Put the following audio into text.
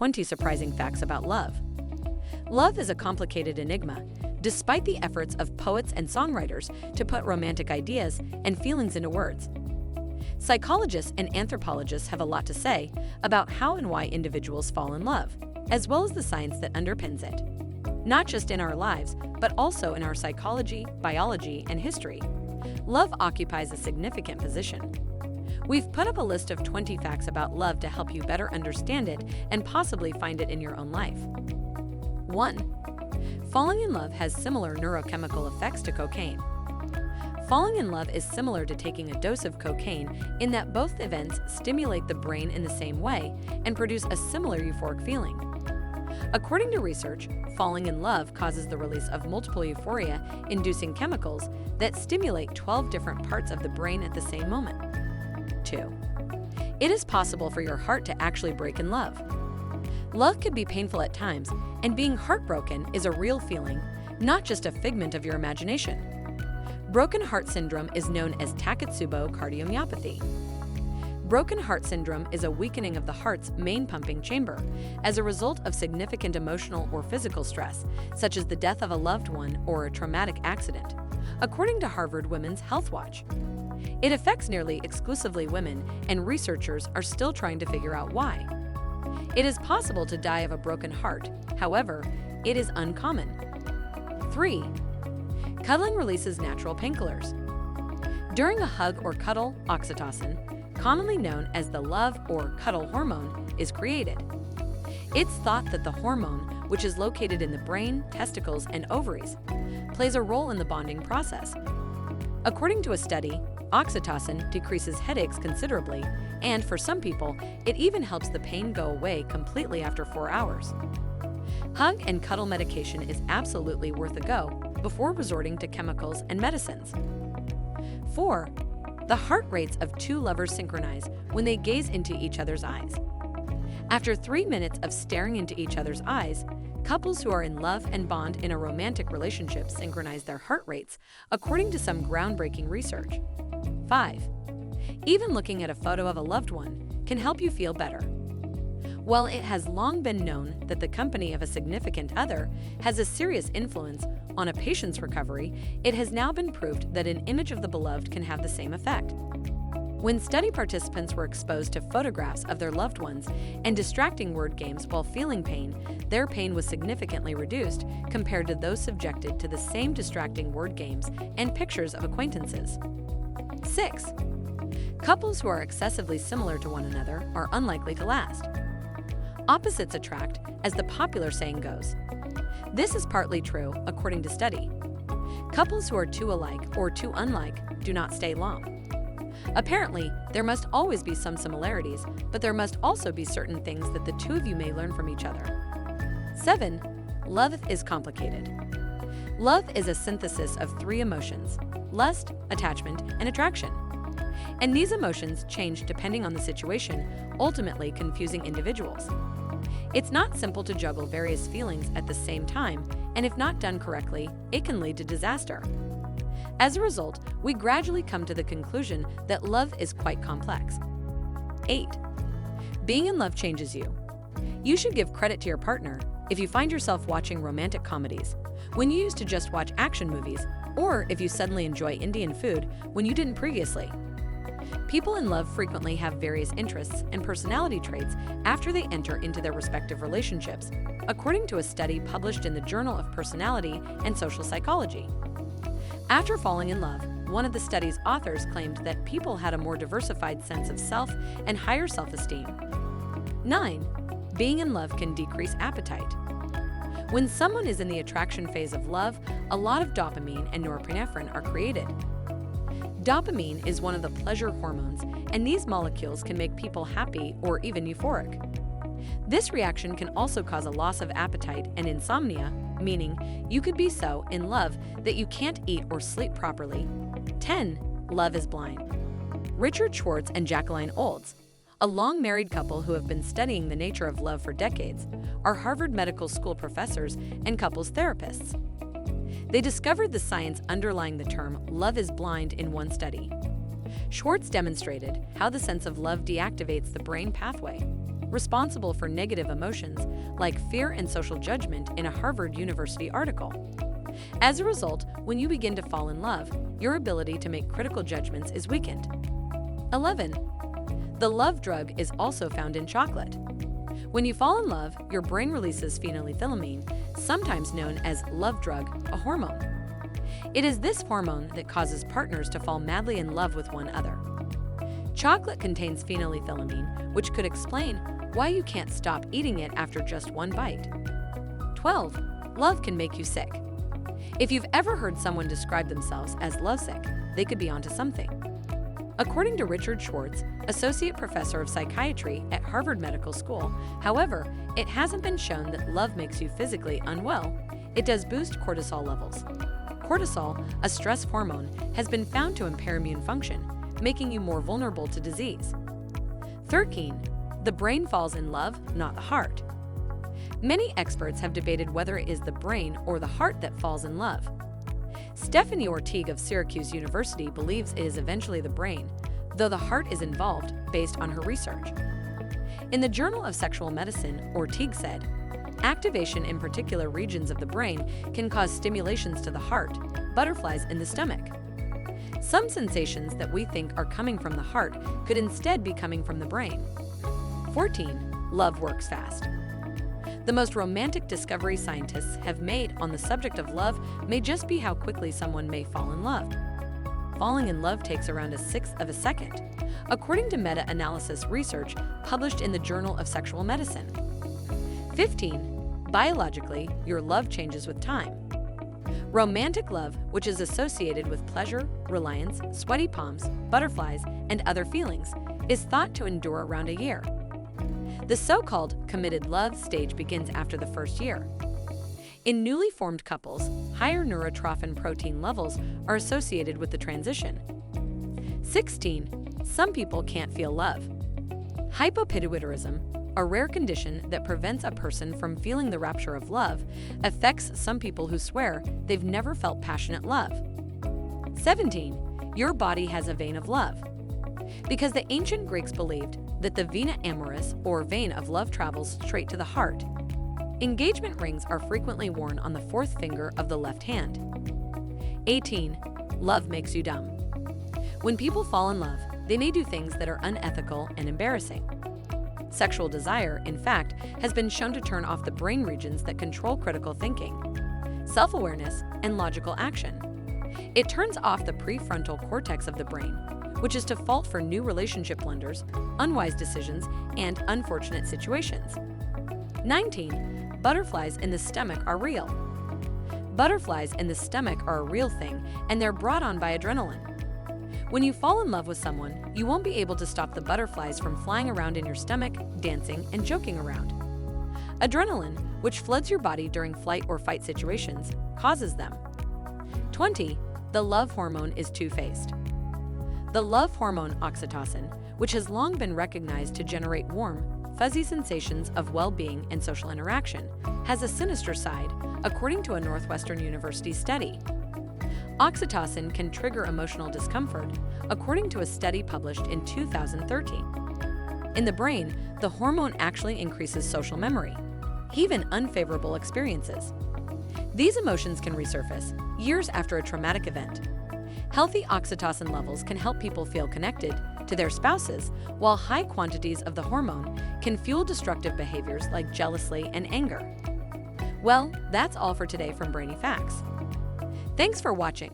20 surprising facts about love. Love is a complicated enigma, despite the efforts of poets and songwriters to put romantic ideas and feelings into words. Psychologists and anthropologists have a lot to say about how and why individuals fall in love, as well as the science that underpins it. Not just in our lives, but also in our psychology, biology, and history. Love occupies a significant position. We've put up a list of 20 facts about love to help you better understand it and possibly find it in your own life. 1. Falling in love has similar neurochemical effects to cocaine. Falling in love is similar to taking a dose of cocaine in that both events stimulate the brain in the same way and produce a similar euphoric feeling. According to research, falling in love causes the release of multiple euphoria-inducing chemicals that stimulate 12 different parts of the brain at the same moment. 2. It is possible for your heart to actually break in love. Love can be painful at times, and being heartbroken is a real feeling, not just a figment of your imagination. Broken heart syndrome is known as Takotsubo cardiomyopathy. Broken heart syndrome is a weakening of the heart's main pumping chamber as a result of significant emotional or physical stress, such as the death of a loved one or a traumatic accident, according to Harvard Women's Health Watch. It affects nearly exclusively women, and researchers are still trying to figure out why. It is possible to die of a broken heart, however, it is uncommon. 3. Cuddling releases natural painkillers. During a hug or cuddle, oxytocin, commonly known as the love or cuddle hormone, is created. It's thought that the hormone, which is located in the brain, testicles, and ovaries, plays a role in the bonding process. According to a study, oxytocin decreases headaches considerably, and for some people, it even helps the pain go away completely after 4 hours. Hug and cuddle medication is absolutely worth a go before resorting to chemicals and medicines. 4. The heart rates of two lovers synchronize when they gaze into each other's eyes. After 3 minutes of staring into each other's eyes, couples who are in love and bond in a romantic relationship synchronize their heart rates, according to some groundbreaking research. 5. Even looking at a photo of a loved one can help you feel better. While it has long been known that the company of a significant other has a serious influence on a patient's recovery, it has now been proved that an image of the beloved can have the same effect. When study participants were exposed to photographs of their loved ones and distracting word games while feeling pain, their pain was significantly reduced compared to those subjected to the same distracting word games and pictures of acquaintances. 6. Couples who are excessively similar to one another are unlikely to last. Opposites attract, as the popular saying goes. This is partly true, according to study. Couples who are too alike or too unlike do not stay long. Apparently, there must always be some similarities, but there must also be certain things that the two of you may learn from each other. 7. Love is complicated. Love is a synthesis of 3 emotions: lust, attachment, and attraction. And these emotions change depending on the situation, ultimately confusing individuals. It's not simple to juggle various feelings at the same time, and if not done correctly, it can lead to disaster. As a result, we gradually come to the conclusion that love is quite complex. 8. Being in love changes you. You should give credit to your partner if you find yourself watching romantic comedies when you used to just watch action movies, or if you suddenly enjoy Indian food when you didn't previously. People in love frequently have various interests and personality traits after they enter into their respective relationships, according to a study published in the Journal of Personality and Social Psychology. After falling in love, one of the study's authors claimed that people had a more diversified sense of self and higher self-esteem. 9. Being in love can decrease appetite. When someone is in the attraction phase of love, a lot of dopamine and norepinephrine are created. Dopamine is one of the pleasure hormones, and these molecules can make people happy or even euphoric. This reaction can also cause a loss of appetite and insomnia, meaning you could be so in love that you can't eat or sleep properly. 10. Love is blind. Richard Schwartz and Jacqueline Olds, a long-married couple who have been studying the nature of love for decades, are Harvard Medical School professors and couples therapists. They discovered the science underlying the term love is blind in one study. Schwartz demonstrated how the sense of love deactivates the brain pathway. responsible for negative emotions like fear and social judgment in a Harvard University article. As a result, when you begin to fall in love, your ability to make critical judgments is weakened. 11. The love drug is also found in chocolate. When you fall in love, your brain releases phenylethylamine, sometimes known as love drug, a hormone. It is this hormone that causes partners to fall madly in love with one another. Chocolate contains phenylethylamine, which could explain why you can't stop eating it after just one bite. 12. Love can make you sick. If you've ever heard someone describe themselves as lovesick, they could be onto something. According to Richard Schwartz, associate professor of psychiatry at Harvard Medical School, however, it hasn't been shown that love makes you physically unwell. It does boost cortisol levels. Cortisol, a stress hormone, has been found to impair immune function, making you more vulnerable to disease. 13. The brain falls in love, not the heart. Many experts have debated whether it is the brain or the heart that falls in love. Stephanie Ortigue of Syracuse University believes it is eventually the brain, though the heart is involved based on her research. In the Journal of Sexual Medicine, Ortigue said, activation in particular regions of the brain can cause stimulations to the heart, butterflies in the stomach. Some sensations that we think are coming from the heart could instead be coming from the brain. 14. Love works fast. The most romantic discovery scientists have made on the subject of love may just be how quickly someone may fall in love. Falling in love takes around 1/6 of a second, according to meta-analysis research published in the Journal of Sexual Medicine. 15. Biologically, your love changes with time. Romantic love, which is associated with pleasure, reliance, sweaty palms, butterflies, and other feelings, is thought to endure around a year. The so-called committed love stage begins after the first year. In newly formed couples, higher neurotrophin protein levels are associated with the transition. 16. Some people can't feel love. Hypopituitarism, a rare condition that prevents a person from feeling the rapture of love, affects some people who swear they've never felt passionate love. 17. Your body has a vein of love. Because the ancient Greeks believed that the vena amoris, or vein of love, travels straight to the heart, engagement rings are frequently worn on the fourth finger of the left hand. 18. Love makes you dumb. When people fall in love, they may do things that are unethical and embarrassing. Sexual desire, in fact, has been shown to turn off the brain regions that control critical thinking, self-awareness, and logical action. It turns off the prefrontal cortex of the brain, which is to fault for new relationship blunders, unwise decisions, and unfortunate situations. 19. Butterflies in the stomach are real. Butterflies in the stomach are a real thing, and they're brought on by adrenaline. When you fall in love with someone, you won't be able to stop the butterflies from flying around in your stomach, dancing, and joking around. Adrenaline, which floods your body during flight or fight situations, causes them. 20. The love hormone is two-faced. The love hormone oxytocin, which has long been recognized to generate warm, fuzzy sensations of well-being and social interaction, has a sinister side, according to a Northwestern University study. Oxytocin can trigger emotional discomfort, according to a study published in 2013. In the brain, the hormone actually increases social memory, even unfavorable experiences. These emotions can resurface years after a traumatic event. Healthy oxytocin levels can help people feel connected to their spouses, while high quantities of the hormone can fuel destructive behaviors like jealousy and anger. Well, that's all for today from Brainy Facts. Thanks for watching.